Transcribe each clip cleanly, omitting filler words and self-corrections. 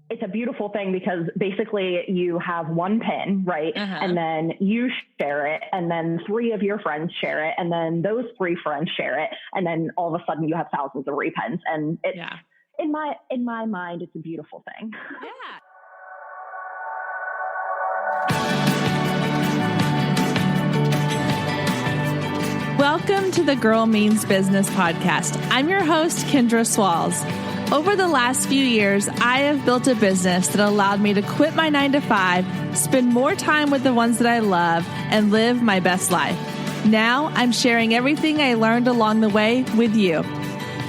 it's a beautiful thing because basically you have one pin, right? And then you share it, and then 3 of your friends share it, and then those 3 friends share it, and then all of a sudden you have thousands of repins. And it's in my mind, it's a beautiful thing. Yeah. Welcome to the Girl Means Business podcast. I'm your host, Kendra Swalls. Over the last few years, I have built a business that allowed me to quit my 9-to-5, spend more time with the ones that I love, and live my best life. Now, I'm sharing everything I learned along the way with you.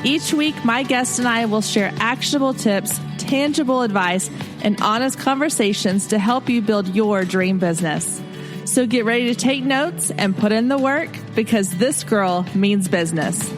Each week, my guests and I will share actionable tips, tangible advice, and honest conversations to help you build your dream business. So get ready to take notes and put in the work because this girl means business.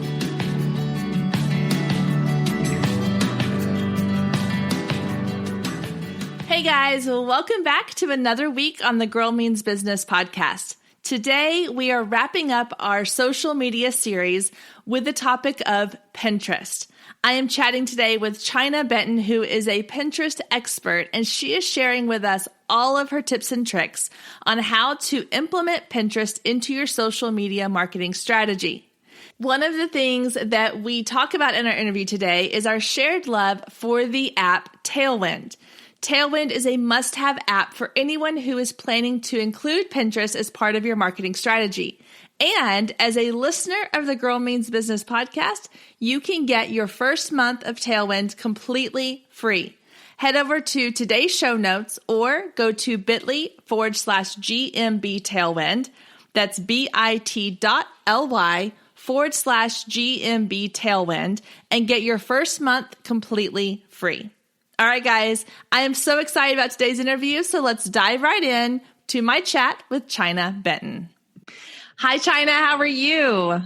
Hey guys, welcome back to another week on the Girl Means Business podcast. Today, we are wrapping up our social media series with the topic of Pinterest. I am chatting today with Chynna Benton, who is a Pinterest expert, and she is sharing with us all of her tips and tricks on how to implement Pinterest into your social media marketing strategy. One of the things that we talk about in our interview today is our shared love for the app Tailwind. Tailwind is a must-have app for anyone who is planning to include Pinterest as part of your marketing strategy. And as a listener of the Girl Means Business podcast, you can get your first month of Tailwind completely free. Head over to today's show notes or go to bit.ly/GMB Tailwind. That's bit.ly/GMB Tailwind and get your first month completely free. All right, guys, I am so excited about today's interview, so let's dive right in to my chat with Chynna Benton. Hi, Chynna. How are you?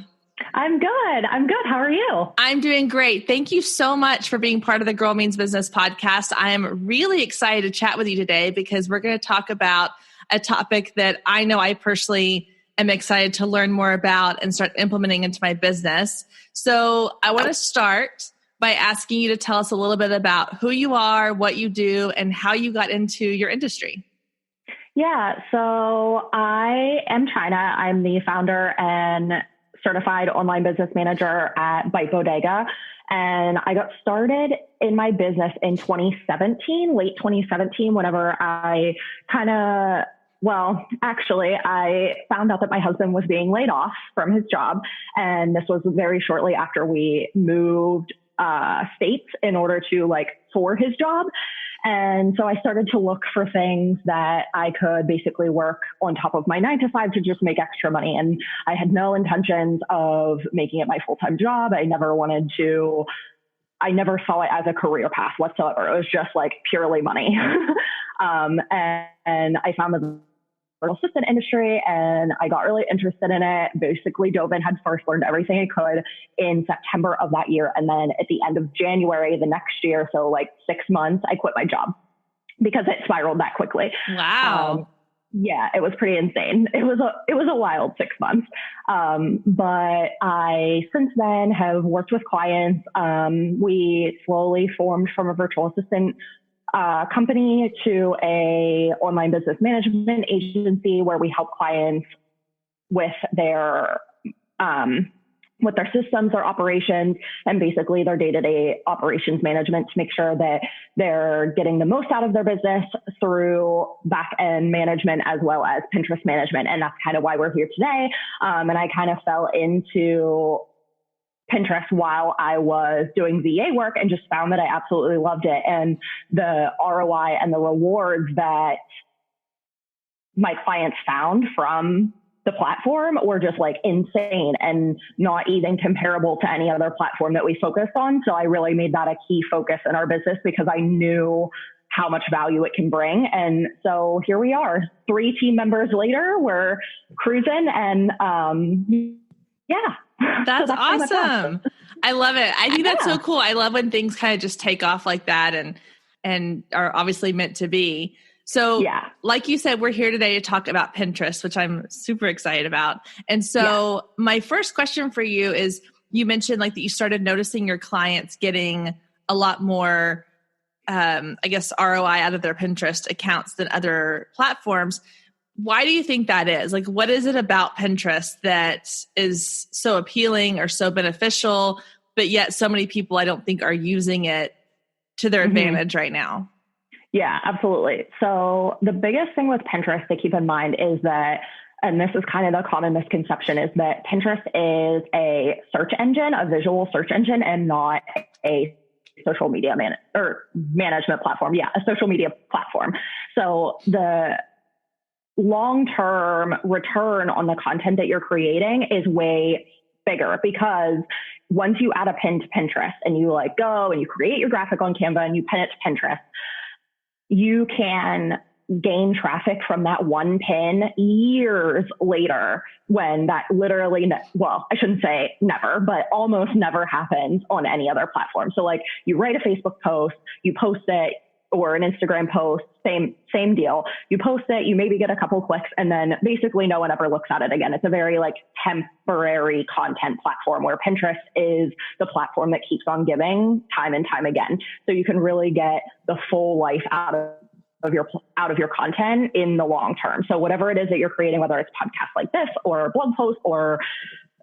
I'm good. How are you? I'm doing great. Thank you so much for being part of the Girl Means Business podcast. I am really excited to chat with you today because we're going to talk about a topic that I know I personally am excited to learn more about and start implementing into my business. So I want to start by asking you to tell us a little bit about who you are, what you do, and how you got into your industry. Yeah, so I am Chynna. I'm the founder and certified online business manager at Bite Bodega. And I got started in my business in late 2017, whenever I I found out that my husband was being laid off from his job. And this was very shortly after we moved states in order to for his job. And so I started to look for things that I could basically work on top of my 9-to-5 to just make extra money. And I had no intentions of making it my full-time job. I never saw it as a career path whatsoever. It was just purely money. And I found the virtual assistant industry and I got really interested in it, basically dove in head first, learned everything I could in September of that year. And then at the end of January the next year, so 6 months, I quit my job because it spiraled that quickly. Wow. Yeah, it was pretty insane. It was a wild 6 months. But I since then have worked with clients. We slowly formed from a virtual assistant company to a online business management agency where we help clients with their systems, their operations, and basically their day-to-day operations management to make sure that they're getting the most out of their business through back-end management as well as Pinterest management. And that's kind of why we're here today. And I kind of fell into Pinterest while I was doing VA work and just found that I absolutely loved it. And the ROI and the rewards that my clients found from the platform were just insane and not even comparable to any other platform that we focused on. So I really made that a key focus in our business because I knew how much value it can bring. And so here we are, 3 team members later, we're cruising and yeah. That's awesome. I love it. I think that's so cool. I love when things kind of just take off like that and are obviously meant to be. So like you said, we're here today to talk about Pinterest, which I'm super excited about. And so my first question for you is, you mentioned that you started noticing your clients getting a lot more I guess, ROI out of their Pinterest accounts than other platforms. Why do you think that is? Like, what is it about Pinterest that is so appealing or so beneficial, but yet so many people I don't think are using it to their advantage right now? Yeah, absolutely. So the biggest thing with Pinterest to keep in mind is that, and this is kind of the common misconception, is that Pinterest is a search engine, a visual search engine, and not a social media management platform. Yeah, a social media platform. So the long-term return on the content that you're creating is way bigger, because once you add a pin to Pinterest and you like go and you create your graphic on Canva and you pin it to Pinterest, you can gain traffic from that one pin years later, when that literally, well, I shouldn't say never, but almost never happens on any other platform. So like, you write a Facebook post, you post it, or an Instagram post, same deal. You post it, you maybe get a couple clicks, and then basically no one ever looks at it again. It's a very like temporary content platform, where Pinterest is the platform that keeps on giving time and time again. So you can really get the full life out of your content in the long term. So whatever it is that you're creating, whether it's podcasts like this or blog posts or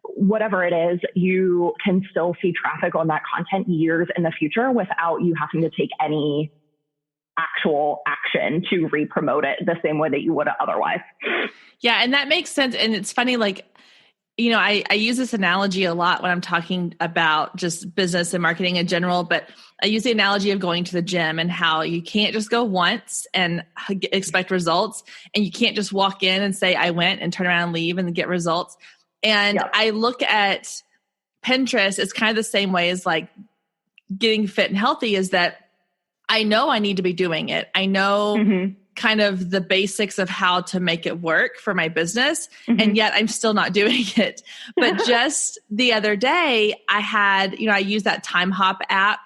whatever it is, you can still see traffic on that content years in the future without you having to take any actual action to re-promote it the same way that you would otherwise. Yeah. And that makes sense. And it's funny, like, you know, I use this analogy a lot when I'm talking about just business and marketing in general, but I use the analogy of going to the gym and how you can't just go once and expect results. And you can't just walk in and say, I went, and turn around and leave and get results. And Yep. I look at Pinterest, it's kind of the same way as like getting fit and healthy, is that I know I need to be doing it. I know kind of the basics of how to make it work for my business. And yet I'm still not doing it. But just the other day I used that Time Hop app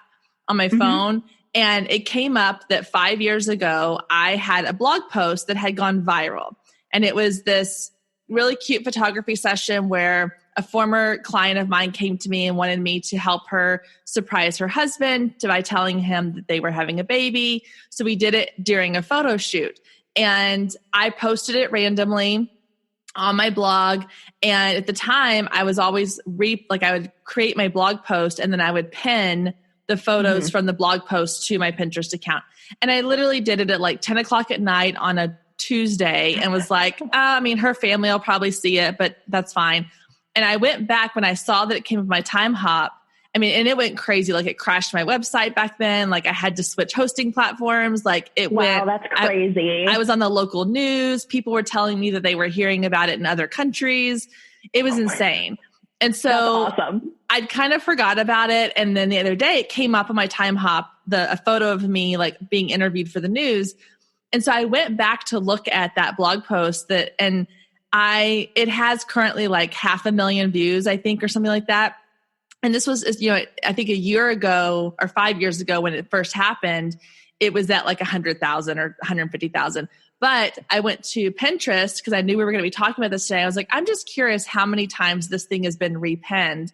on my phone, and it came up that 5 years ago, I had a blog post that had gone viral. And it was this really cute photography session where a former client of mine came to me and wanted me to help her surprise her husband by telling him that they were having a baby. So we did it during a photo shoot, and I posted it randomly on my blog. And at the time I was always I would create my blog post and then I would pin the photos from the blog post to my Pinterest account. And I literally did it at like 10 o'clock at night on a Tuesday and was like, her family will probably see it, but that's fine. And I went back when I saw that it came with my Time Hop. And it went crazy. Like, it crashed my website back then. Like, I had to switch hosting platforms. Like, wow, that's crazy. I was on the local news. People were telling me that they were hearing about it in other countries. It was insane. And so that's awesome. I'd kind of forgot about it. And then the other day it came up on my Time Hop, a photo of me like being interviewed for the news. And so I went back to look at that blog post it has currently like 500,000 views, I think, or something like that. And this was, I think a year ago or 5 years ago when it first happened, it was at like 100,000 or 150,000. But I went to Pinterest because I knew we were going to be talking about this today. I was like, I'm just curious how many times this thing has been repinned.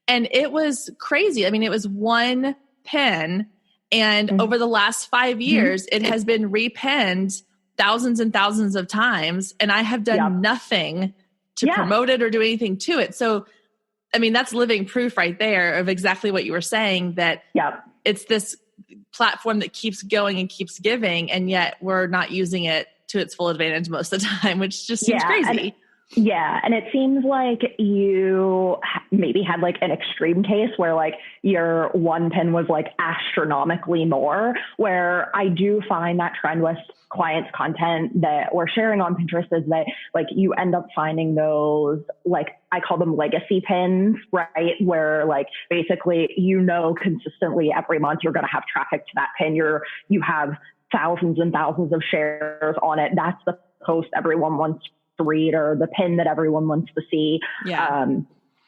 And it was crazy. It was one pin. And over the last 5 years, it has been repinned thousands and thousands of times. And I have done nothing to promote it or do anything to it. So, that's living proof right there of exactly what you were saying, that it's this platform that keeps going and keeps giving. And yet we're not using it to its full advantage most of the time, which just seems crazy. And it seems like you maybe had like an extreme case where like your one pin was like astronomically more, where I do find that trend with clients' content that we're sharing on Pinterest is that like you end up finding those, like I call them legacy pins, right? Where like basically, consistently every month you're going to have traffic to that pin. You have thousands and thousands of shares on it. That's the post everyone wants to read or the pin that everyone wants to see.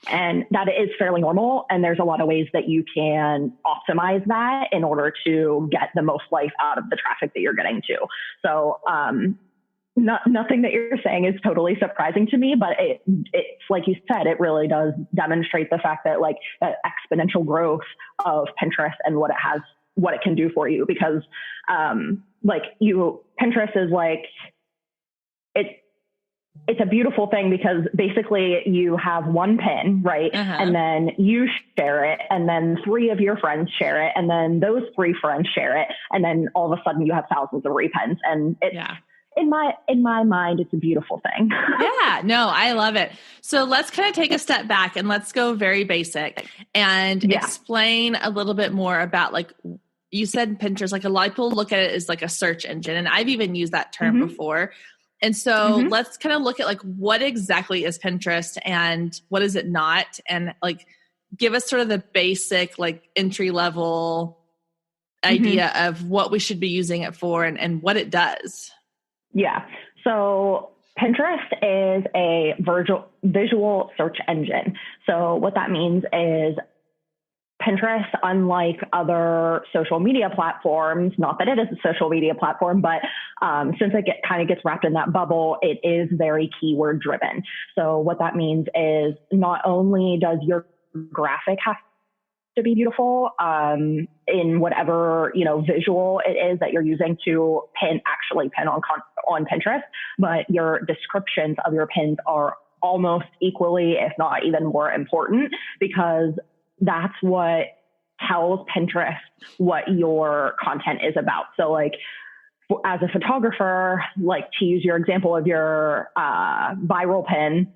And that is fairly normal. And there's a lot of ways that you can optimize that in order to get the most life out of the traffic that you're getting to. So, nothing that you're saying is totally surprising to me, but it's like you said, it really does demonstrate the fact that like that exponential growth of Pinterest and what it has what it can do for you, because Pinterest is like, it's a beautiful thing, because basically you have one pin, right? And then you share it, and then 3 of your friends share it, and then those 3 friends share it, and then all of a sudden you have thousands of repins. And it's, in my mind, it's a beautiful thing. Yeah, no, I love it. So let's kind of take a step back and let's go very basic and explain a little bit more about, like you said, Pinterest. Like, a lot of people look at it as like a search engine, and I've even used that term before. And so let's kind of look at like, what exactly is Pinterest and what is it not? And like, give us sort of the basic, like, entry level idea of what we should be using it for and what it does. Yeah. So Pinterest is a visual search engine. So what that means is, Pinterest, unlike other social media platforms, not that it is a social media platform, but since it kind of gets wrapped in that bubble, it is very keyword driven. So what that means is, not only does your graphic have to be beautiful in whatever, visual it is that you're using to actually pin on Pinterest, but your descriptions of your pins are almost equally, if not even more important, because that's what tells Pinterest what your content is about. So like, as a photographer, like, to use your example of your viral pin,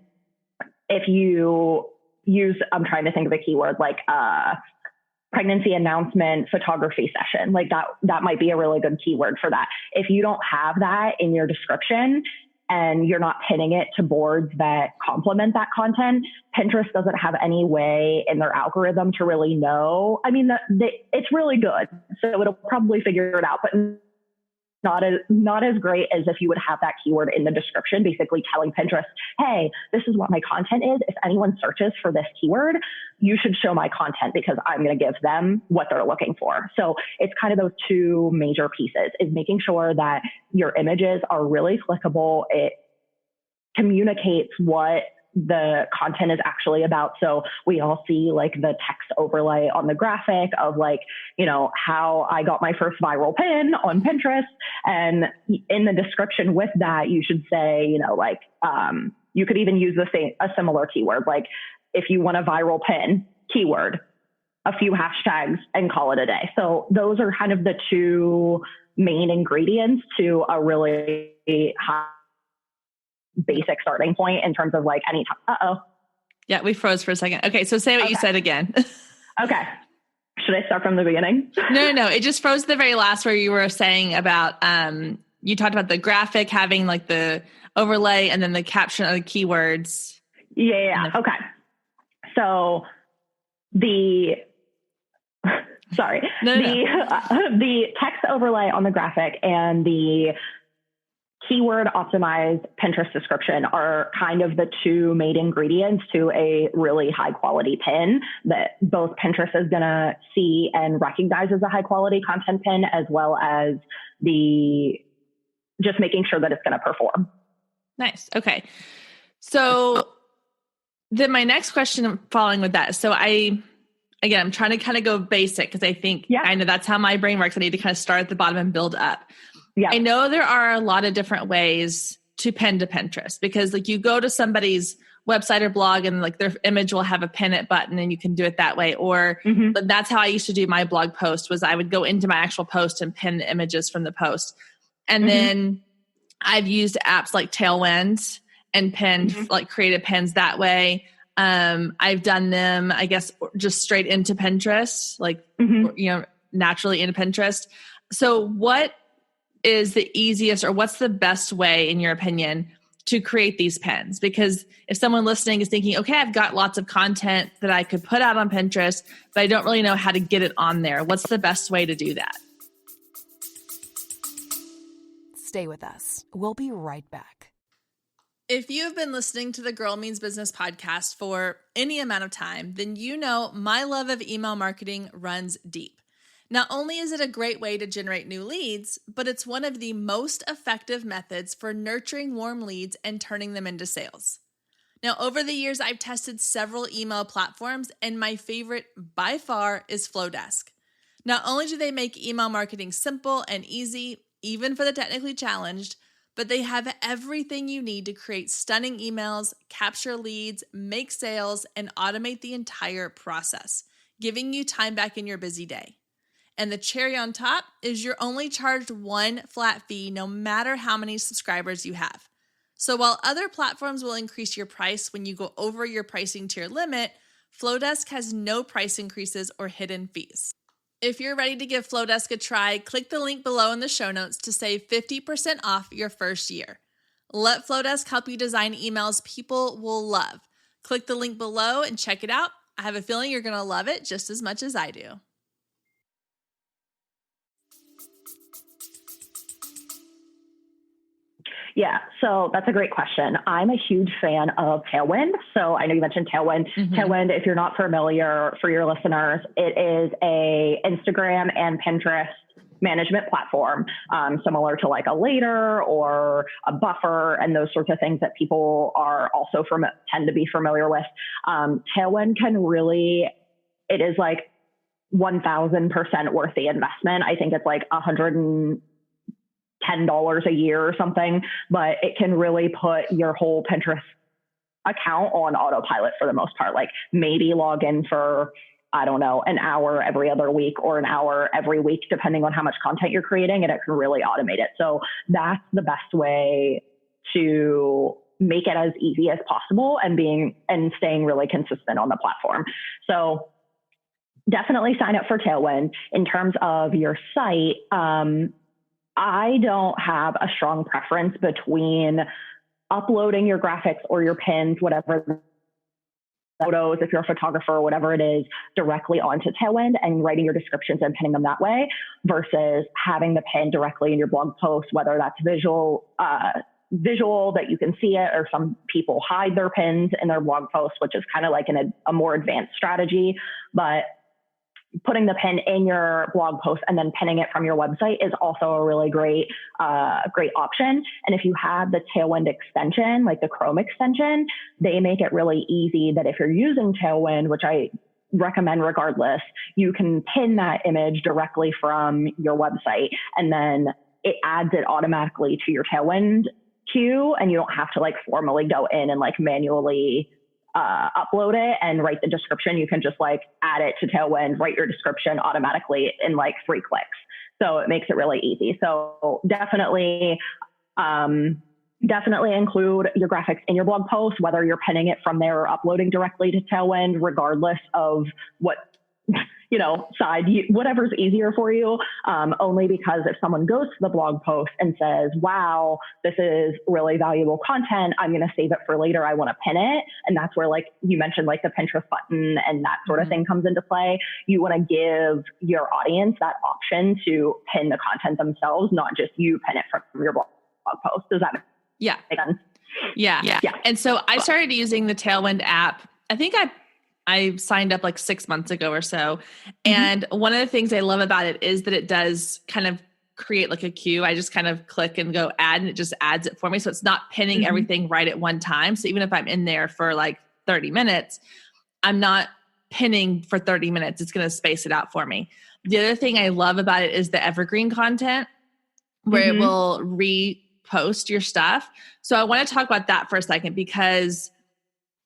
if you use, I'm trying to think of a keyword, like pregnancy announcement photography session, like that might be a really good keyword for that. If you don't have that in your description, and you're not pinning it to boards that complement that content, Pinterest doesn't have any way in their algorithm to really know. I mean, it's really good, so it'll probably figure it out, but not as great as if you would have that keyword in the description, basically telling Pinterest, hey, this is what my content is. If anyone searches for this keyword, you should show my content, because I'm going to give them what they're looking for. So it's kind of those 2 major pieces, is making sure that your images are really clickable. It communicates what the content is actually about. So we all see like the text overlay on the graphic of like, how I got my first viral pin on Pinterest. And in the description with that, you should say, you could even use a similar keyword. Like, if you want a viral pin, keyword, a few hashtags, and call it a day. So those are kind of the 2 main ingredients to a really high basic starting point in terms of like any time. Yeah, we froze for a second. Okay, so say what you said again. Okay. Should I start from the beginning? No. It just froze at the very last, where you were saying about, you talked about the graphic having like the overlay and then the caption of the keywords. Yeah. Okay. So the text overlay on the graphic and the keyword optimized Pinterest description are kind of the 2 main ingredients to a really high quality pin that both Pinterest is going to see and recognize as a high quality content pin, as well as just making sure that it's going to perform. Nice. Okay. So then my next question following with that. So I'm trying to kind of go basic, because I think I know that's how my brain works. I need to kind of start at the bottom and build up. Yeah. I know there are a lot of different ways to pin to Pinterest, because like, you go to somebody's website or blog and like their image will have a pin it button, and you can do it that way. Or that's how I used to do my blog post, was I would go into my actual post and pin the images from the post. And then I've used apps like Tailwind and pinned like created pins that way. I've done them, I guess, just straight into Pinterest, like, naturally into Pinterest. So what is the easiest, or what's the best way, in your opinion, to create these pins? Because if someone listening is thinking, okay, I've got lots of content that I could put out on Pinterest, but I don't really know how to get it on there, what's the best way to do that? Stay with us. We'll be right back. If you have been listening to the Girl Means Business podcast for any amount of time, then you know my love of email marketing runs deep. Not only is it a great way to generate new leads, but it's one of the most effective methods for nurturing warm leads and turning them into sales. Now, over the years, I've tested several email platforms, and my favorite by far is Flowdesk. Not only do they make email marketing simple and easy, even for the technically challenged, but they have everything you need to create stunning emails, capture leads, make sales, and automate the entire process, giving you time back in your busy day. And the cherry on top is you're only charged one flat fee no matter how many subscribers you have. So while other platforms will increase your price when you go over your pricing tier limit, Flowdesk has no price increases or hidden fees. If you're ready to give Flowdesk a try, click the link below in the show notes to save 50% off your first year. Let Flowdesk help you design emails people will love. Click the link below and check it out. I have a feeling you're going to love it just as much as I do. Yeah, so that's a great question. I'm a huge fan of Tailwind. So I know you mentioned Tailwind. Mm-hmm. Tailwind, if you're not familiar, for your listeners, it is a Instagram and Pinterest management platform, similar to like a Later or a Buffer and those sorts of things that people are also tend to be familiar with. Tailwind can really, it is like 1,000% worth the investment. I think it's like $110 a year or something, but it can really put your whole Pinterest account on autopilot for the most part. Like maybe log in for, I don't know, an hour every other week or an hour every week, depending on how much content you're creating, and it can really automate it. So that's the best way to make it as easy as possible and staying really consistent on the platform. So definitely sign up for Tailwind. In terms of your site, I don't have a strong preference between uploading your graphics or your pins, whatever photos, if you're a photographer or whatever it is, directly onto Tailwind and writing your descriptions and pinning them that way versus having the pin directly in your blog post, whether that's visual that you can see it, or some people hide their pins in their blog posts, which is kind of like a more advanced strategy. But putting the pin in your blog post and then pinning it from your website is also a really great option. And if you have the Tailwind extension, like the Chrome extension, they make it really easy that if you're using Tailwind, which I recommend regardless, you can pin that image directly from your website, and then it adds it automatically to your Tailwind queue, and you don't have to like formally go in and like manually upload it and write the description. You can just like add it to Tailwind, write your description automatically in like 3 clicks. So it makes it really easy. So definitely include your graphics in your blog post, whether you're pinning it from there or uploading directly to Tailwind, regardless of what, whatever's easier for you. Only because if someone goes to the blog post and says, wow, this is really valuable content, I'm going to save it for later, I want to pin it. And that's where, like you mentioned, like the Pinterest button and that sort of thing comes into play. You want to give your audience that option to pin the content themselves, not just you pin it from your blog post. Does that make sense? Yeah. And so I started using the Tailwind app. I think I signed up like 6 months ago or so. And one of the things I love about it is that it does kind of create like a queue. I just kind of click and go add, and it just adds it for me. So it's not pinning everything right at one time. So even if I'm in there for like 30 minutes, I'm not pinning for 30 minutes. It's going to space it out for me. The other thing I love about it is the evergreen content where it will repost your stuff. So I want to talk about that for a second, because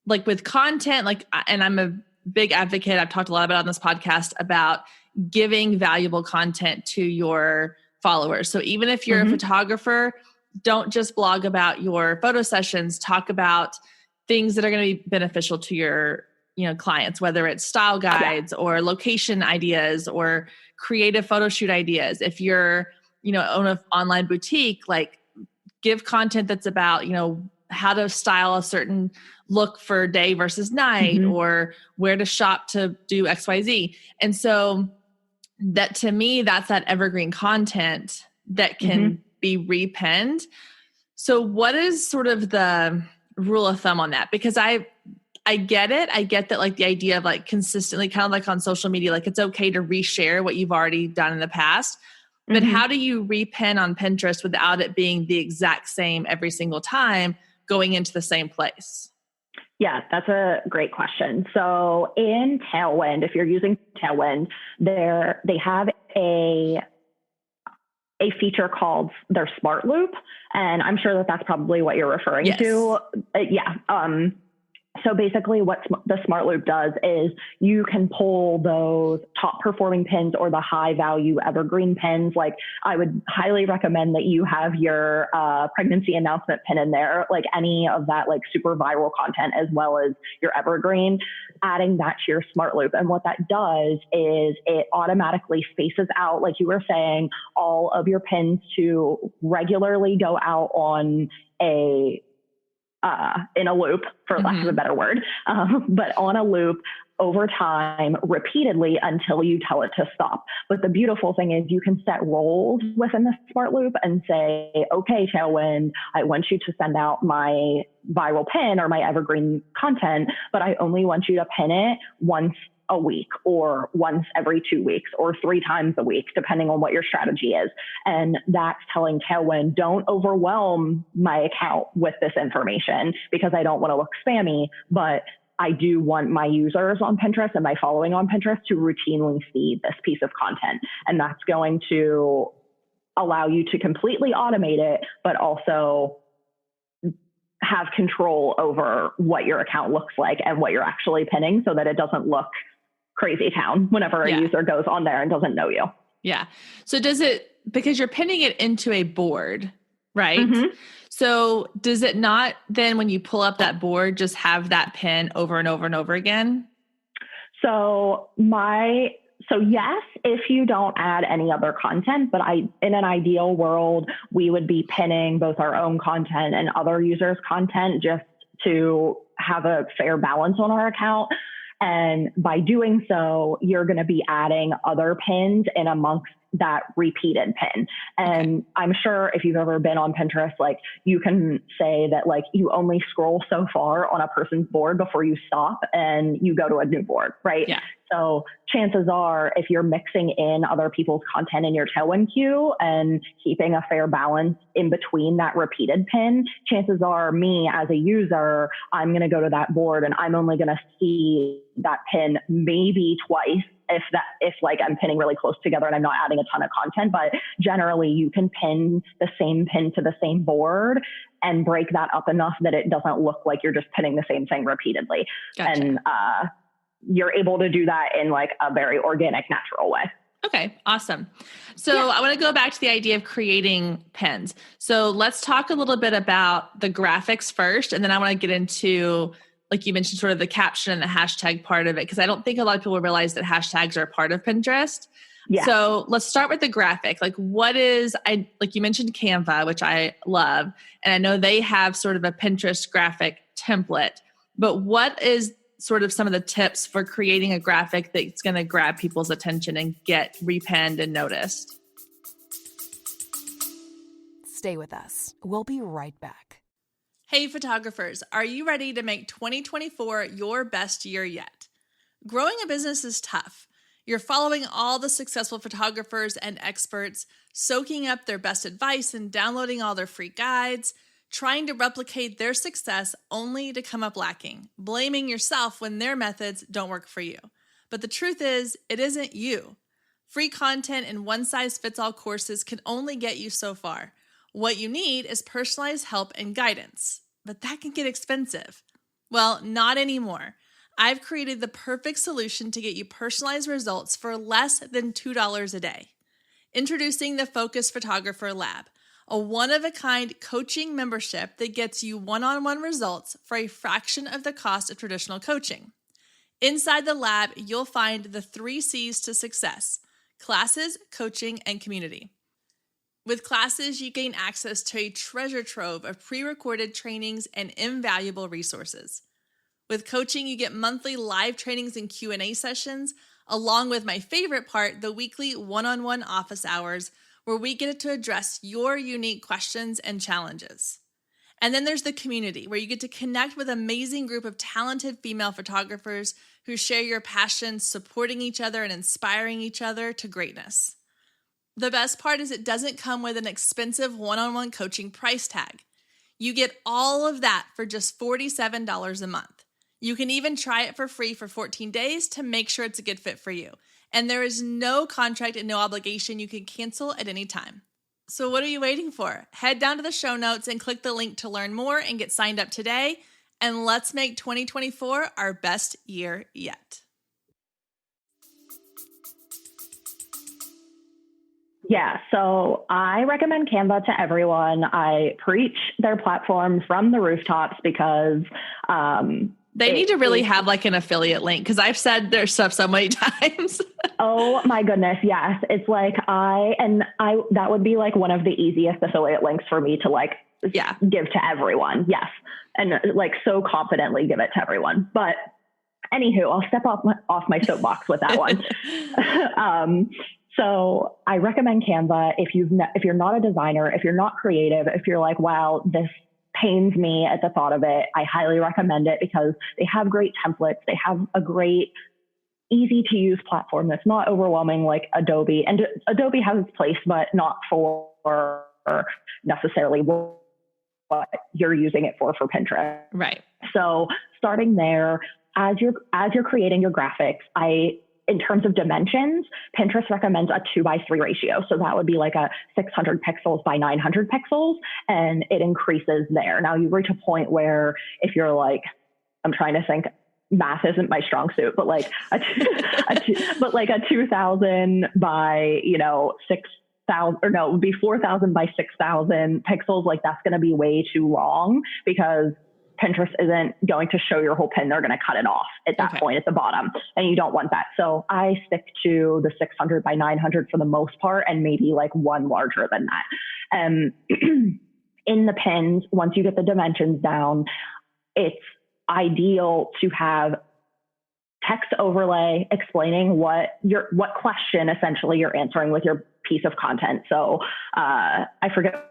like with content, and I'm a big advocate, I've talked a lot about on this podcast about giving valuable content to your followers. So even if you're a photographer, don't just blog about your photo sessions, talk about things that are going to be beneficial to your, clients, whether it's style guides or location ideas or creative photo shoot ideas. If you're, own an online boutique, like give content that's about, how to style a certain look for day versus night, or where to shop to do XYZ. And so that, to me, that's that evergreen content that can be repinned. So what is sort of the rule of thumb on that? Because I get it. I get that, like the idea of like consistently, kind of like on social media, like it's okay to reshare what you've already done in the past. But how do you repin on Pinterest without it being the exact same every single time going into the same place? Yeah, that's a great question. So in Tailwind, if you're using Tailwind, they have a feature called their Smart Loop, and I'm sure that that's probably what you're referring to. Yeah. So basically what the Smart Loop does is you can pull those top performing pins or the high value evergreen pins. Like I would highly recommend that you have your pregnancy announcement pin in there, like any of that like super viral content, as well as your evergreen, adding that to your Smart Loop. And what that does is it automatically spaces out, like you were saying, all of your pins to regularly go out on in a loop, for lack of a better word, but on a loop over time repeatedly until you tell it to stop. But the beautiful thing is you can set roles within the Smart Loop and say, okay, Tailwind, I want you to send out my viral pin or my evergreen content, but I only want you to pin it once a week or once every 2 weeks or 3 times a week, depending on what your strategy is. And that's telling Tailwind, don't overwhelm my account with this information because I don't want to look spammy, but I do want my users on Pinterest and my following on Pinterest to routinely see this piece of content. And that's going to allow you to completely automate it, but also have control over what your account looks like and what you're actually pinning so that it doesn't look crazy town whenever a user goes on there and doesn't know you. Yeah. So does it, because you're pinning it into a board, right? So does it not then when you pull up that board, just have that pin over and over and over again? So yes, if you don't add any other content, but in an ideal world, we would be pinning both our own content and other users' content just to have a fair balance on our account. And by doing so, you're going to be adding other pins in amongst that repeated pin. And I'm sure if you've ever been on Pinterest, like you can say that like you only scroll so far on a person's board before you stop and you go to a new board, right? Yeah. So chances are if you're mixing in other people's content in your Tailwind queue and keeping a fair balance in between that repeated pin, chances are me as a user, I'm going to go to that board and I'm only going to see that pin maybe twice if like I'm pinning really close together and I'm not adding a ton of content, but generally you can pin the same pin to the same board and break that up enough that it doesn't look like you're just pinning the same thing repeatedly. Gotcha. And you're able to do that in like a very organic, natural way. Okay, awesome. So I want to go back to the idea of creating pins. So let's talk a little bit about the graphics first, and then I want to get into, like you mentioned, sort of the caption and the hashtag part of it, because I don't think a lot of people realize that hashtags are a part of Pinterest. Yeah. So let's start with the graphic. Like like you mentioned Canva, which I love, and I know they have sort of a Pinterest graphic template, but what is sort of some of the tips for creating a graphic that's going to grab people's attention and get repinned and noticed? Stay with us. We'll be right back. Hey photographers, are you ready to make 2024 your best year yet? Growing a business is tough. You're following all the successful photographers and experts, soaking up their best advice and downloading all their free guides, trying to replicate their success only to come up lacking, blaming yourself when their methods don't work for you. But the truth is, it isn't you. Free content and one-size-fits-all courses can only get you so far. What you need is personalized help and guidance, but that can get expensive. Well, not anymore. I've created the perfect solution to get you personalized results for less than $2 a day. Introducing the Focus Photographer Lab, a one-of-a-kind coaching membership that gets you one-on-one results for a fraction of the cost of traditional coaching. Inside the lab, you'll find the 3 C's to success: classes, coaching, and community. With classes, you gain access to a treasure trove of pre-recorded trainings and invaluable resources. With coaching, you get monthly live trainings and Q&A sessions, along with my favorite part, the weekly one-on-one office hours, where we get to address your unique questions and challenges. And then there's the community, where you get to connect with an amazing group of talented female photographers who share your passion, supporting each other and inspiring each other to greatness. The best part is it doesn't come with an expensive one-on-one coaching price tag. You get all of that for just $47 a month. You can even try it for free for 14 days to make sure it's a good fit for you. And there is no contract and no obligation. You can cancel at any time. So what are you waiting for? Head down to the show notes and click the link to learn more and get signed up today. And let's make 2024 our best year yet. Yeah, so I recommend Canva to everyone. I preach their platform from the rooftops because they need to really have like an affiliate link, because I've said their stuff so many times. Oh my goodness, yes. It's like that would be like one of the easiest affiliate links for me to like give to everyone. Yes. And like so confidently give it to everyone. But anywho, I'll step off my soapbox with that one. So I recommend Canva if you're not a designer, if you're not creative, if you're like, wow, this pains me at the thought of it, I highly recommend it because they have great templates. They have a great, easy to use platform that's not overwhelming like Adobe. And Adobe has its place, but not for necessarily what you're using it for Pinterest. Right. So starting there, as you're creating your graphics, in terms of dimensions, Pinterest recommends a 2:3 ratio. So that would be like a 600 pixels by 900 pixels, and it increases there. Now you reach a point where if you're like, I'm trying to think, math isn't my strong suit, but like a 2000 by, 6,000, or no, it would be 4,000 by 6,000 pixels. Like that's going to be way too long because Pinterest isn't going to show your whole pin. They're going to cut it off at that point at the bottom, and you don't want that. So I stick to the 600 by 900 for the most part, and maybe like one larger than that. In the pins, once you get the dimensions down, it's ideal to have text overlay explaining what question essentially you're answering with your piece of content. So I forget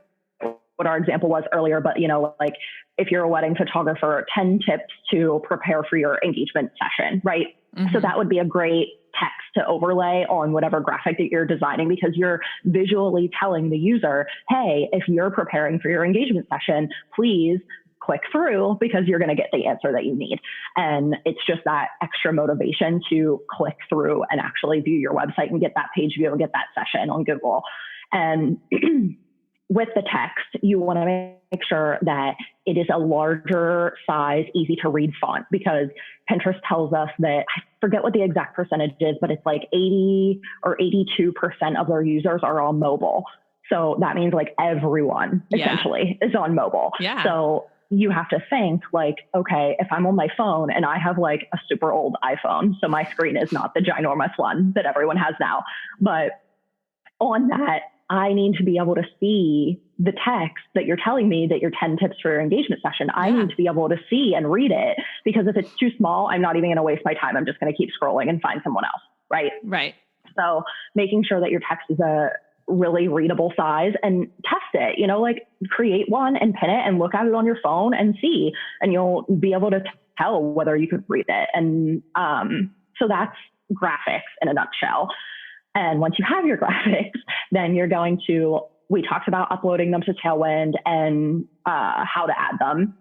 what our example was earlier, but like if you're a wedding photographer, 10 tips to prepare for your engagement session, right? Mm-hmm. So that would be a great text to overlay on whatever graphic that you're designing, because you're visually telling the user, hey, if you're preparing for your engagement session, please click through because you're going to get the answer that you need. And it's just that extra motivation to click through and actually view your website and get that page view and get that session on Google. And with the text, you want to make sure that it is a larger size, easy to read font, because Pinterest tells us that, I forget what the exact percentage is, but it's like 80 or 82% of their users are on mobile. So that means like everyone essentially is on mobile. Yeah. So you have to think like, okay, if I'm on my phone, and I have like a super old iPhone, so my screen is not the ginormous one that everyone has now, but on that, I need to be able to see the text that you're telling me that your 10 tips for your engagement session. I need to be able to see and read it, because if it's too small, I'm not even going to waste my time. I'm just going to keep scrolling and find someone else. Right. Right. So making sure that your text is a really readable size, and test it, like create one and pin it and look at it on your phone and see, and you'll be able to tell whether you could read it. And so that's graphics in a nutshell. And once you have your graphics, then we talked about uploading them to Tailwind and how to add them.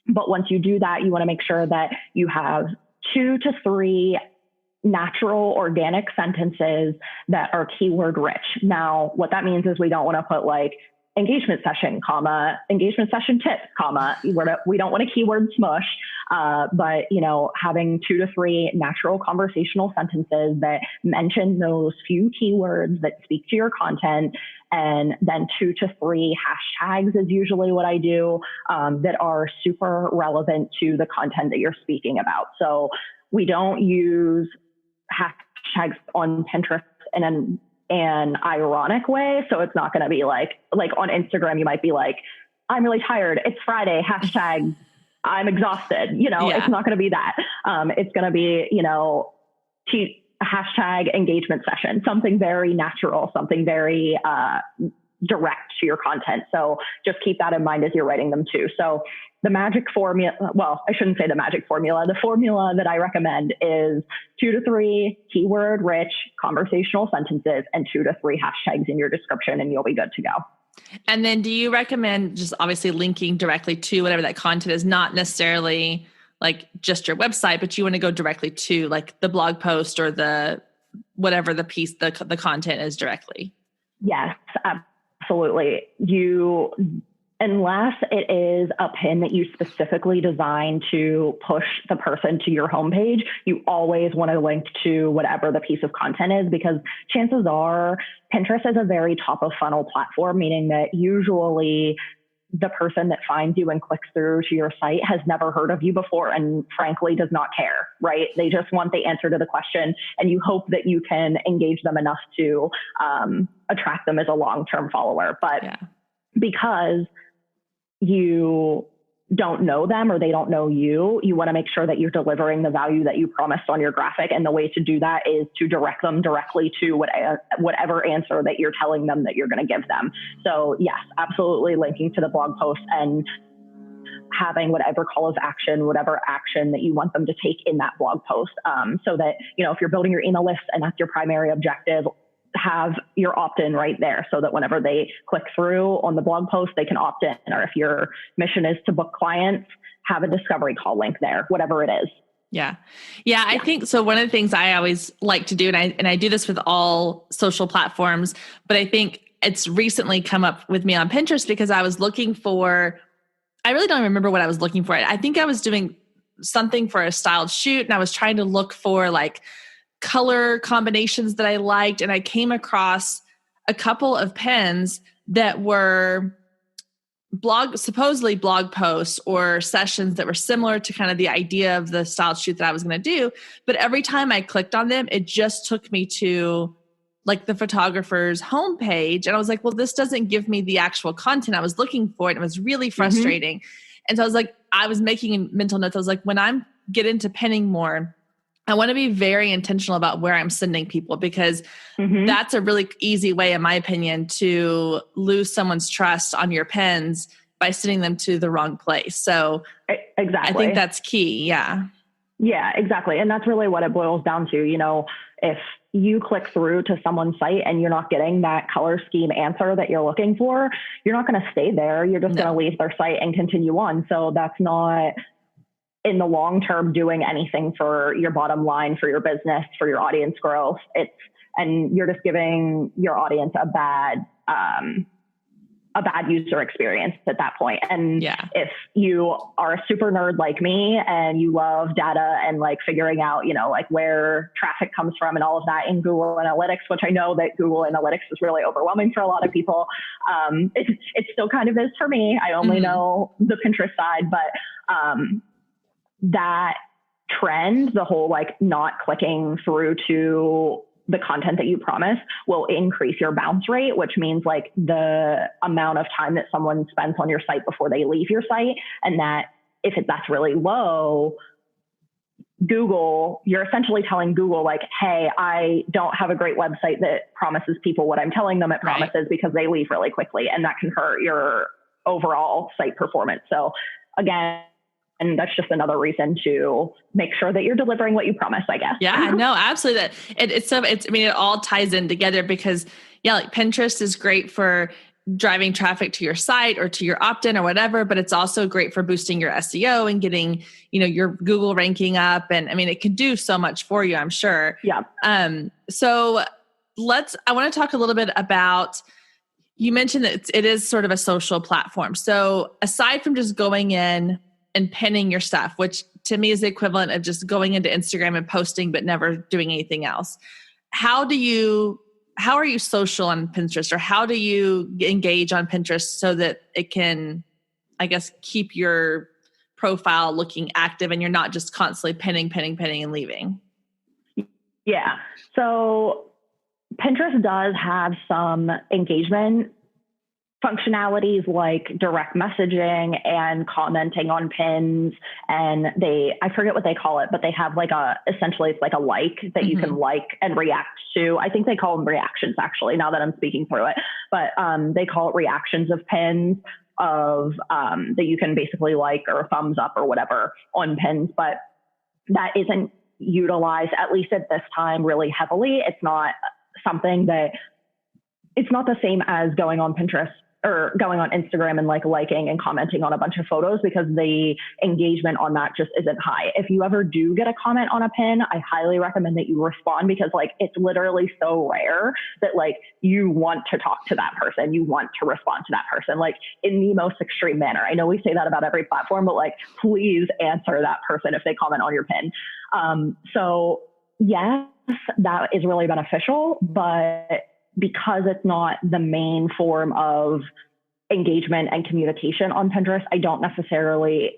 But once you do that, you want to make sure that you have 2 to 3 natural organic sentences that are keyword rich. Now, what that means is we don't want to put like engagement session, comma, engagement session tips, comma. We don't want a keyword smush, but having 2 to 3 natural conversational sentences that mention those few keywords that speak to your content, and then 2 to 3 hashtags is usually what I do, that are super relevant to the content that you're speaking about. So we don't use hashtags on Pinterest in an ironic way. So it's not going to be like on Instagram, you might be like, I'm really tired. It's Friday, hashtag I'm exhausted. It's not going to be that. It's going to be, hashtag engagement session, something very natural, something very direct to your content. So just keep that in mind as you're writing them too. So the magic formula, well, I shouldn't say the magic formula. The formula that I recommend is 2 to 3 keyword rich conversational sentences and 2 to 3 hashtags in your description, and you'll be good to go. And then do you recommend just obviously linking directly to whatever that content is, not necessarily like just your website, but you want to go directly to like the blog post or the whatever the piece, the content is directly. Yes, absolutely. Unless it is a pin that you specifically designed to push the person to your homepage, you always want to link to whatever the piece of content is, because chances are Pinterest is a very top of funnel platform, meaning that usually the person that finds you and clicks through to your site has never heard of you before and frankly does not care, right? They just want the answer to the question, and you hope that you can engage them enough to attract them as a long-term follower. But because you don't know them or they don't know you, you want to make sure that you're delivering the value that you promised on your graphic. And the way to do that is to direct them directly to whatever answer that you're telling them that you're going to give them. So yes, absolutely linking to the blog post and having whatever call of action, whatever action that you want them to take in that blog post. So that, if you're building your email list and that's your primary objective, have your opt-in right there so that whenever they click through on the blog post, they can opt in. Or if your mission is to book clients, have a discovery call link there, whatever it is. Yeah. I think so. One of the things I always like to do, and I do this with all social platforms, but I think it's recently come up with me on Pinterest because I was looking for, I really don't remember what I was looking for. I think I was doing something for a styled shoot and I was trying to look for like color combinations that I liked. And I came across a couple of pins that were supposedly blog posts or sessions that were similar to kind of the idea of the style shoot that I was going to do. But every time I clicked on them, it just took me to like the photographer's homepage. And I was like, well, this doesn't give me the actual content I was looking for. And it was really frustrating. And so I was making mental notes. I was like, when I'm get into pinning more, I want to be very intentional about where I'm sending people, because that's a really easy way, in my opinion, to lose someone's trust on your pins by sending them to the wrong place. So exactly. I think that's key. Yeah. Yeah, exactly. And that's really what it boils down to. If you click through to someone's site and you're not getting that color scheme answer that you're looking for, you're not going to stay there. You're just going to leave their site and continue on. So that's not in the long term doing anything for your bottom line, for your business, for your audience growth. And you're just giving your audience a bad user experience at that point. And if you are a super nerd like me and you love data and like figuring out, like where traffic comes from and all of that in Google Analytics, which I know that Google Analytics is really overwhelming for a lot of people. It still kind of is for me. I only know the Pinterest side, but that trend, the whole like not clicking through to the content that you promise, will increase your bounce rate, which means like the amount of time that someone spends on your site before they leave your site. And that that's really low, you're essentially telling Google like, hey, I don't have a great website that promises people what I'm telling them it promises, because they leave really quickly, and that can hurt your overall site performance. So again, and that's just another reason to make sure that you're delivering what you promise, I guess. Yeah, no, absolutely. It all ties in together because like Pinterest is great for driving traffic to your site or to your opt-in or whatever, but it's also great for boosting your SEO and getting, your Google ranking up. And it can do so much for you, I'm sure. Yeah. So I want to talk a little bit about, you mentioned that it is sort of a social platform. So aside from just going in and pinning your stuff, which to me is the equivalent of just going into Instagram and posting, but never doing anything else. How are you social on Pinterest, or how do you engage on Pinterest so that it can, I guess, keep your profile looking active and you're not just constantly pinning and leaving? Yeah. So Pinterest does have some engagement functionalities like direct messaging and commenting on pins. And I forget what they call it, but they have essentially it's like a like that you can like and react to. I think they call them reactions, actually, now that I'm speaking through it, but they call it reactions of pins that you can basically like or thumbs up or whatever on pins. But that isn't utilized, at least at this time, really heavily. It's not something it's not the same as going on Pinterest or going on Instagram and like liking and commenting on a bunch of photos, because the engagement on that just isn't high. If you ever do get a comment on a pin, I highly recommend that you respond, because like it's literally so rare that like you want to talk to that person, you want to respond to that person, like in the most extreme manner. I know we say that about every platform, but like please answer that person if they comment on your pin. So yes, that is really beneficial, but because it's not the main form of engagement and communication on Pinterest, I don't necessarily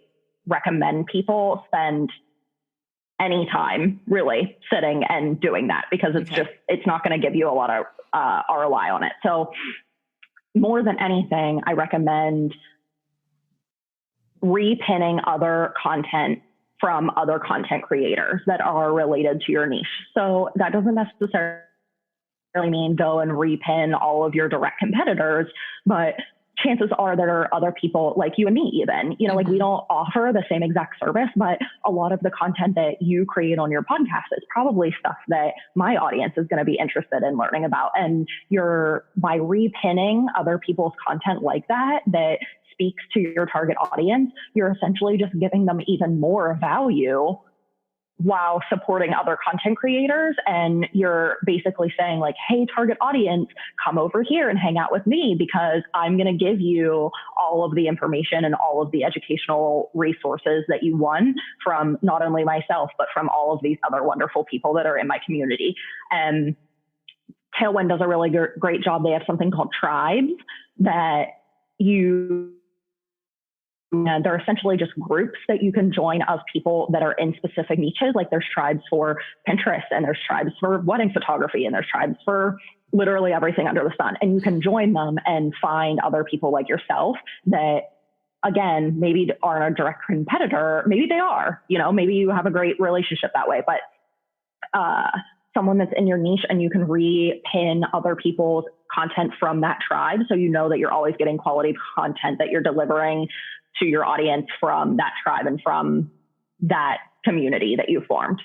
recommend people spend any time really sitting and doing that, because it's not going to give you a lot of ROI on it. So more than anything, I recommend repinning other content from other content creators that are related to your niche. So that doesn't necessarily mean go and repin all of your direct competitors, but chances are there are other people like you and me even, you know, like we don't offer the same exact service, but a lot of the content that you create on your podcast is probably stuff that my audience is going to be interested in learning about. And by repinning other people's content like that speaks to your target audience, you're essentially just giving them even more value while supporting other content creators. And you're basically saying like, hey, target audience, come over here and hang out with me, because I'm going to give you all of the information and all of the educational resources that you want from not only myself, but from all of these other wonderful people that are in my community. And Tailwind does a really great job. They have something called tribes that they're essentially just groups that you can join of people that are in specific niches. Like there's tribes for Pinterest, and there's tribes for wedding photography, and there's tribes for literally everything under the sun. And you can join them and find other people like yourself that, again, maybe aren't a direct competitor. Maybe they are, you know, maybe you have a great relationship that way, but someone that's in your niche, and you can repin other people's content from that tribe. So you know that you're always getting quality content that you're delivering to your audience from that tribe and from that community that you formed.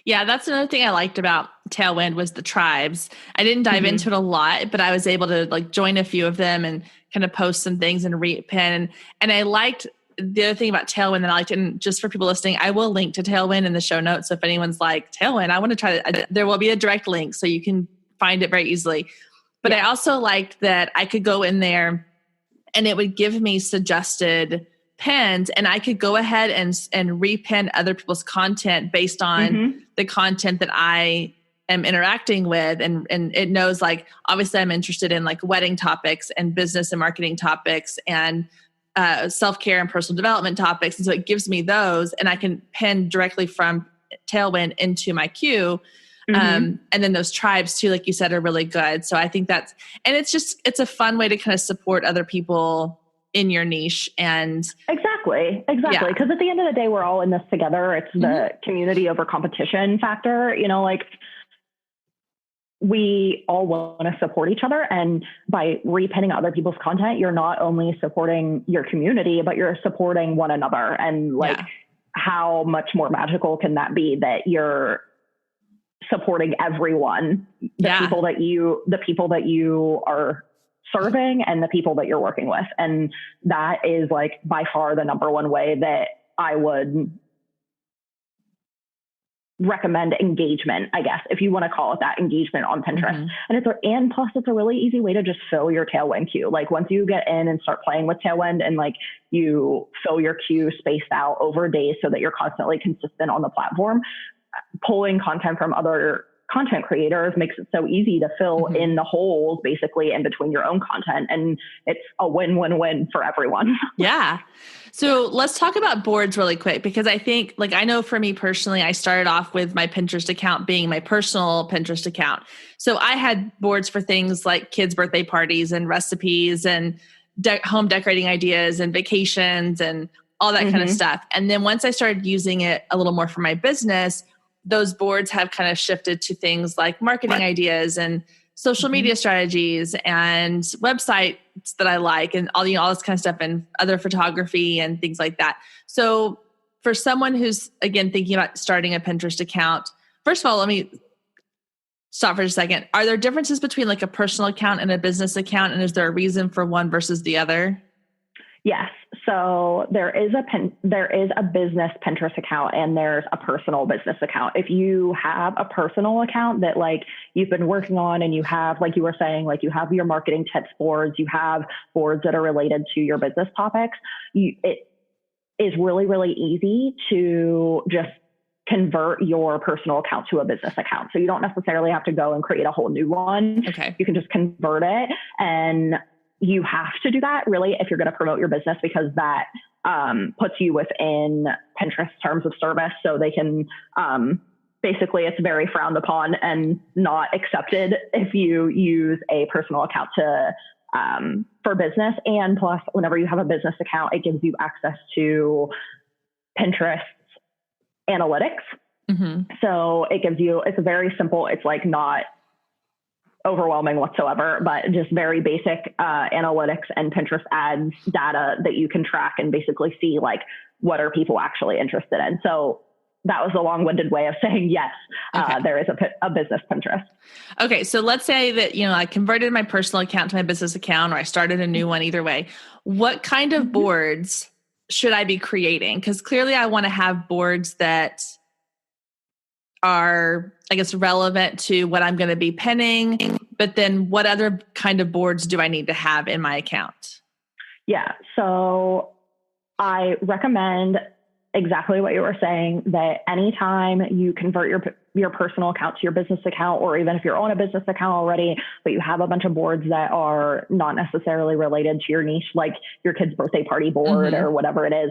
Yeah, that's another thing I liked about Tailwind was the tribes. I didn't dive into it a lot, but I was able to like join a few of them and kind of post some things and repin. And I liked the other thing about Tailwind that I liked, and just for people listening, I will link to Tailwind in the show notes. So if anyone's like, Tailwind, I want to try that, there will be a direct link so you can find it very easily. But I also liked that I could go in there and it would give me suggested pins, and I could go ahead and repin other people's content based on the content that I am interacting with. And it knows, like, obviously I'm interested in like wedding topics and business and marketing topics and self-care and personal development topics. And so it gives me those, and I can pin directly from Tailwind into my queue. And then those tribes too, like you said, are really good. So I think it's a fun way to kind of support other people in your niche. And exactly. Because at the end of the day, we're all in this together. It's the community over competition factor, you know, like we all want to support each other. And by repinning other people's content, you're not only supporting your community, but you're supporting one another. And like, how much more magical can that be, that you're supporting everyone, the people that you are serving and the people that you're working with. And that is like by far the number one way that I would recommend engagement, I guess, if you want to call it that, engagement on Pinterest. And plus it's a really easy way to just fill your Tailwind queue. Like once you get in and start playing with Tailwind and like you fill your queue spaced out over days so that you're constantly consistent on the platform, pulling content from other content creators makes it so easy to fill in the holes basically in between your own content. And it's a win-win-win for everyone. Yeah. So let's talk about boards really quick, because I think, like, I know for me personally, I started off with my Pinterest account being my personal Pinterest account. So I had boards for things like kids' birthday parties and recipes and home decorating ideas and vacations and all that kind of stuff. And then once I started using it a little more for my business, those boards have kind of shifted to things like marketing ideas and social media strategies and websites that I like, and all this kind of stuff, and other photography and things like that. So for someone who's, again, thinking about starting a Pinterest account, first of all, stop for a second. Are there differences between like a personal account and a business account? And is there a reason for one versus the other? Yes. So there is a business Pinterest account and there's a personal business account. If you have a personal account that like you've been working on and you have, like you were saying, like you have your marketing tips boards, you have boards that are related to your business topics, it is really, really easy to just convert your personal account to a business account. So you don't necessarily have to go and create a whole new one. Okay. You can just convert it, and you have to do that really if you're going to promote your business, because that puts you within Pinterest terms of service. So they can, basically it's very frowned upon and not accepted if you use a personal account for business. And plus, whenever you have a business account, it gives you access to Pinterest analytics. Mm-hmm. So it gives you, it's very simple. It's like not overwhelming whatsoever, but just very basic analytics and Pinterest ads data that you can track and basically see like what are people actually interested in. So that was a long-winded way of saying yes, okay. There is a business Pinterest. Okay, so let's say that I converted my personal account to my business account, or I started a new one. Either way, what kind of boards should I be creating? Because clearly I want to have boards that are, I guess, relevant to what I'm going to be pinning, but then what other kind of boards do I need to have in my account? Yeah. So I recommend exactly what you were saying, that anytime you convert your personal account to your business account, or even if you're on a business account already, but you have a bunch of boards that are not necessarily related to your niche, like your kid's birthday party board or whatever it is,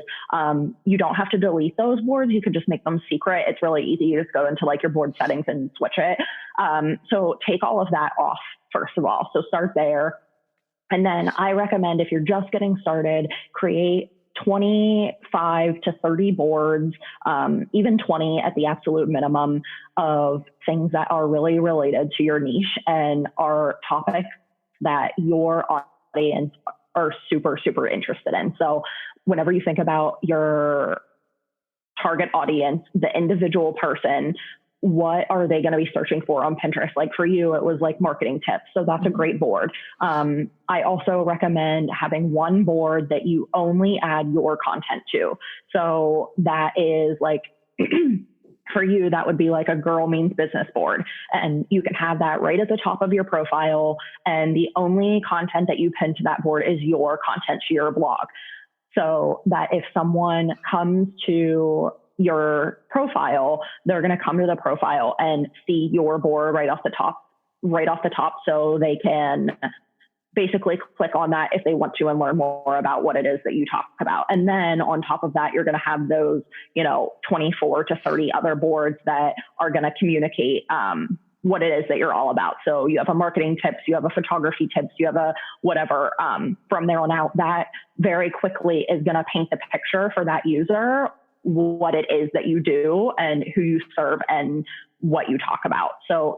you don't have to delete those boards. You could just make them secret. It's really easy. You just go into like your board settings and switch it. So take all of that off first of all. So start there. And then I recommend, if you're just getting started, create 25 to 30 boards, even 20 at the absolute minimum, of things that are really related to your niche and are topics that your audience are super, super interested in. So whenever you think about your target audience, the individual person, what are they going to be searching for on Pinterest? Like for you, it was like marketing tips. So that's a great board. I also recommend having one board that you only add your content to. So that is like, for you, that would be like a Girl Means Business board. And you can have that right at the top of your profile. And the only content that you pin to that board is your content to your blog. So that if someone comes to your profile, they're going to come to the profile and see your board right off the top. So they can basically click on that if they want to and learn more about what it is that you talk about. And then on top of that, you're going to have those, 24 to 30 other boards that are going to communicate, what it is that you're all about. So you have a marketing tips, you have a photography tips, you have a whatever, from there on out. That very quickly is going to paint the picture for that user, what it is that you do and who you serve and what you talk about. So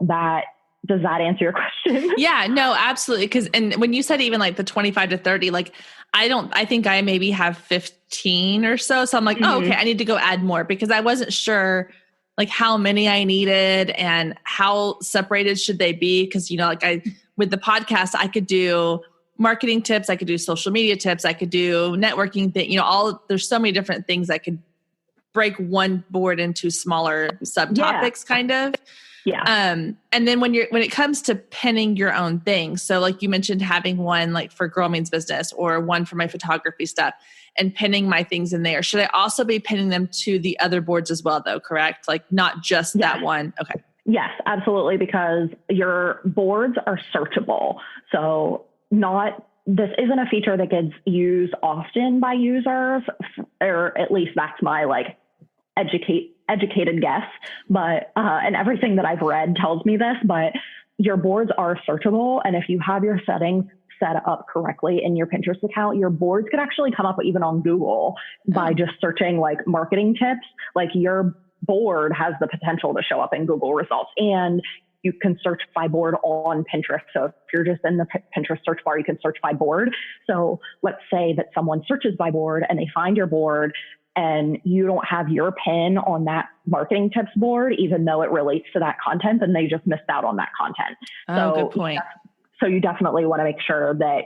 does that answer your question? Yeah, no, absolutely. And when you said even like the 25 to 30, like, I think I maybe have 15 or so. So I'm like, oh, okay, I need to go add more, because I wasn't sure like how many I needed and how separated should they be. Cause with the podcast, I could do marketing tips. I could do social media tips. I could do networking there's so many different things I could break one board into smaller subtopics kind of. Yeah. And then when it comes to pinning your own thing, so like you mentioned having one like for Girl Means Business or one for my photography stuff and pinning my things in there, should I also be pinning them to the other boards as well though, correct? Like not just that one. Okay. Yes, absolutely. Because your boards are searchable. So this isn't a feature that gets used often by users, or at least that's my like educated guess, but and everything that I've read tells me this, but your boards are searchable. And if you have your settings set up correctly in your Pinterest account, your boards could actually come up even on Google by just searching like marketing tips. Like your board has the potential to show up in Google results, and you can search by board on Pinterest. So if you're just in the Pinterest search bar, you can search by board. So let's say that someone searches by board and they find your board and you don't have your pin on that marketing tips board, even though it relates to that content, then they just missed out on that content. Oh, good point. So you definitely want to make sure that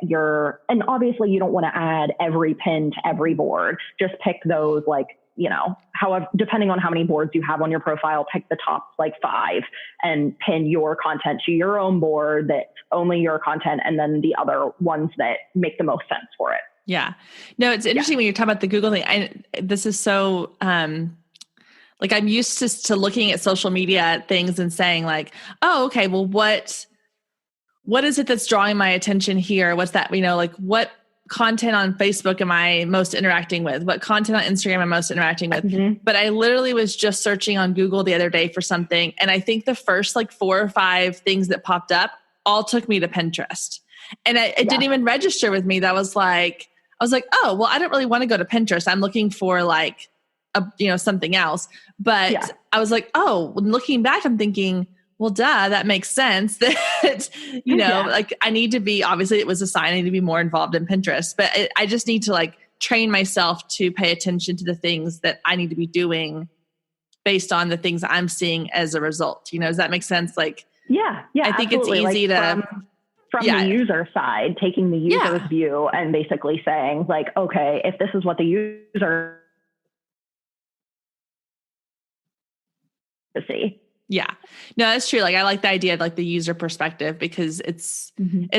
and obviously you don't want to add every pin to every board. Just pick those, like, however, depending on how many boards you have on your profile, pick the top like 5 and pin your content to your own board that's only your content, and then the other ones that make the most sense for it. Yeah. No, it's interesting when you're talking about the Google thing. This is so, like, I'm used to looking at social media things and saying like, oh, okay, well, what is it that's drawing my attention here? What's that, like what content on Facebook am I most interacting with? What content on Instagram am I most interacting with? Mm-hmm. But I literally was just searching on Google the other day for something. And I think the first like 4 or 5 things that popped up all took me to Pinterest. And it didn't even register with me. I was like, oh, well, I don't really want to go to Pinterest. I'm looking for like, something else. But I was like, oh, looking back, I'm thinking, well, duh, that makes sense that, like I need to be, obviously it was a sign I need to be more involved in Pinterest, but I just need to like train myself to pay attention to the things that I need to be doing based on the things I'm seeing as a result. Does that make sense? Like, yeah. I think absolutely. It's easy from the user side, taking the user's view and basically saying like, okay, if this is what the user to see. Yeah, no, that's true. Like, I like the idea of like the user perspective, because it's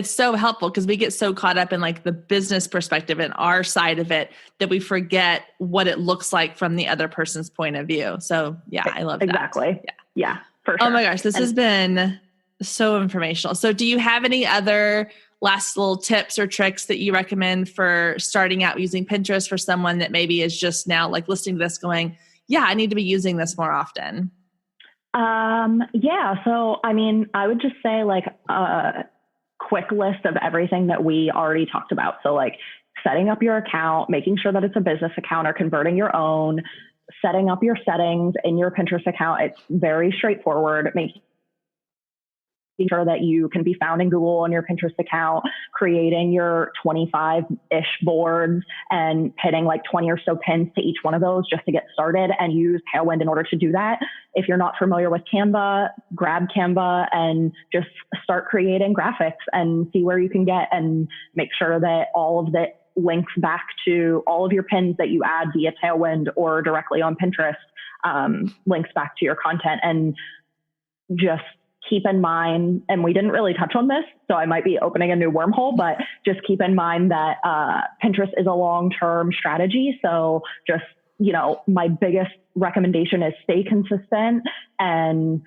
so helpful, because we get so caught up in like the business perspective and our side of it that we forget what it looks like from the other person's point of view. So yeah, I love that. Exactly. Yeah, for sure. Oh my gosh, this has been so informational. So do you have any other last little tips or tricks that you recommend for starting out using Pinterest for someone that maybe is just now like listening to this going, yeah, I need to be using this more often? Yeah. So, I mean, I would just say like a quick list of everything that we already talked about. So like setting up your account, making sure that it's a business account or converting your own, setting up your settings in your Pinterest account. It's very straightforward. Making sure that you can be found in Google on your Pinterest account, creating your 25-ish boards and pitting like 20 or so pins to each one of those just to get started, and use Tailwind in order to do that. If you're not familiar with Canva, grab Canva and just start creating graphics and see where you can get, and make sure that all of that links back to all of your pins that you add via Tailwind or directly on Pinterest, links back to your content. And just keep in mind, and we didn't really touch on this, so I might be opening a new wormhole, but just keep in mind that Pinterest is a long-term strategy. So just, my biggest recommendation is stay consistent and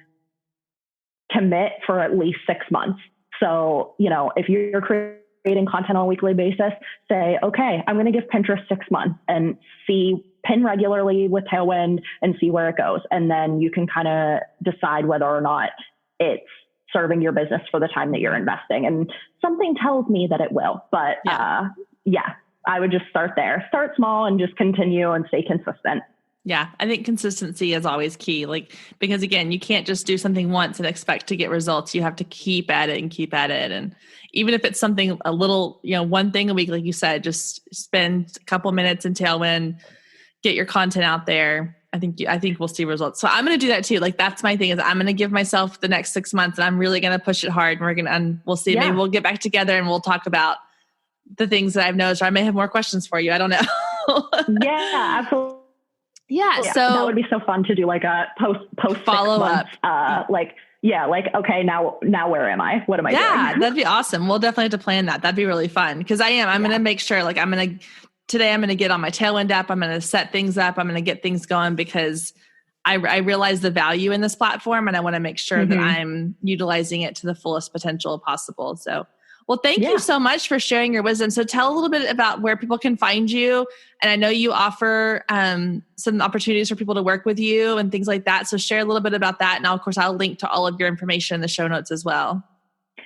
commit for at least 6 months. So, if you're creating content on a weekly basis, say, okay, I'm going to give Pinterest 6 months and pin regularly with Tailwind and see where it goes. And then you can kind of decide whether or not it's serving your business for the time that you're investing. And something tells me that it will, but I would just start there. Start small and just continue and stay consistent. Yeah, I think consistency is always key. Like, because again, you can't just do something once and expect to get results. You have to keep at it and keep at it. And even if it's something a little, one thing a week, like you said, just spend a couple minutes in Tailwind, get your content out there. I think we'll see results. So I'm going to do that too. Like, that's my thing, is I'm going to give myself the next 6 months and I'm really going to push it hard, and we'll see. Yeah. Maybe we'll get back together and we'll talk about the things that I've noticed, or I may have more questions for you. I don't know. Yeah, absolutely. Yeah. So that would be so fun to do, like a post follow up. Okay, now where am I? What am I doing? Yeah, that'd be awesome. We'll definitely have to plan that. That'd be really fun. Cause I'm going to make sure, like, today I'm going to get on my Tailwind app. I'm going to set things up. I'm going to get things going, because I realize the value in this platform, and I want to make sure that I'm utilizing it to the fullest potential possible. So, well, thank you so much for sharing your wisdom. So tell a little bit about where people can find you. And I know you offer some opportunities for people to work with you and things like that. So share a little bit about that. And of course, I'll link to all of your information in the show notes as well.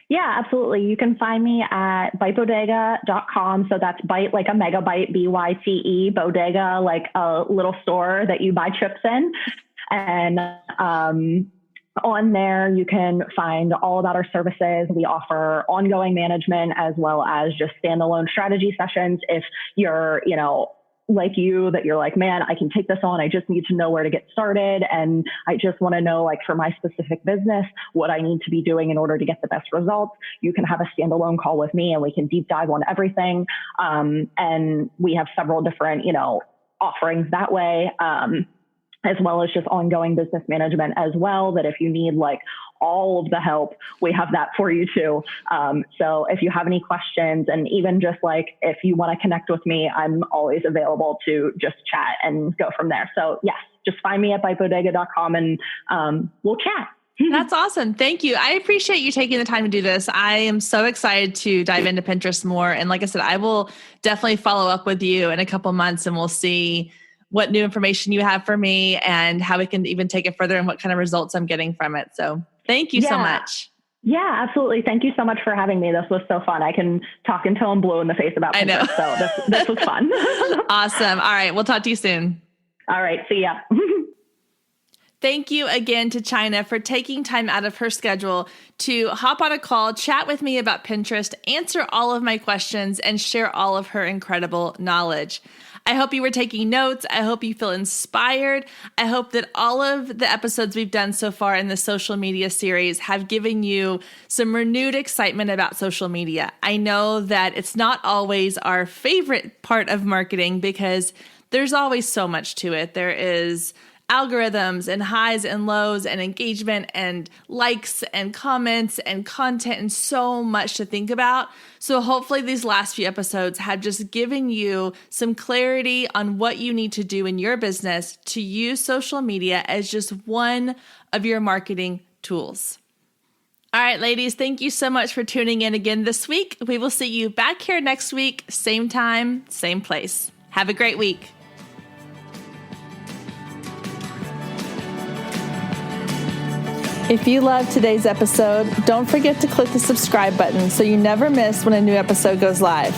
Yeah, absolutely. You can find me at bytebodega.com. So that's Byte, like a megabyte, BYTE, bodega, like a little store that you buy chips in. And on there, you can find all about our services. We offer ongoing management as well as just standalone strategy sessions. If you're, like you, that you're like, man, I can take this on. I just need to know where to get started. And I just want to know, like, for my specific business, what I need to be doing in order to get the best results. You can have a standalone call with me and we can deep dive on everything. And we have several different, offerings that way, as well as just ongoing business management as well, that if you need like all of the help, we have that for you too. So if you have any questions, and even just like, if you want to connect with me, I'm always available to just chat and go from there. So yes, just find me at bitebodega.com and we'll chat. That's awesome. Thank you. I appreciate you taking the time to do this. I am so excited to dive into Pinterest more. And like I said, I will definitely follow up with you in a couple months and we'll see what new information you have for me and how we can even take it further and what kind of results I'm getting from it. So thank you so much. Yeah, absolutely. Thank you so much for having me. This was so fun. I can talk until I'm blue in the face about Pinterest. So this was fun. Awesome. All right. We'll talk to you soon. All right. See ya. Thank you again to Chynna for taking time out of her schedule to hop on a call, chat with me about Pinterest, answer all of my questions, and share all of her incredible knowledge. I hope you were taking notes. I hope you feel inspired. I hope that all of the episodes we've done so far in the social media series have given you some renewed excitement about social media. I know that it's not always our favorite part of marketing because there's always so much to it. There is algorithms and highs and lows and engagement and likes and comments and content and so much to think about. So hopefully these last few episodes have just given you some clarity on what you need to do in your business to use social media as just one of your marketing tools. All right, ladies, thank you so much for tuning in again this week. We will see you back here next week, same time, same place. Have a great week. If you loved today's episode, don't forget to click the subscribe button so you never miss when a new episode goes live.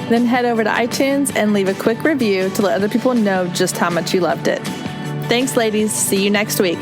Then head over to iTunes and leave a quick review to let other people know just how much you loved it. Thanks, ladies. See you next week.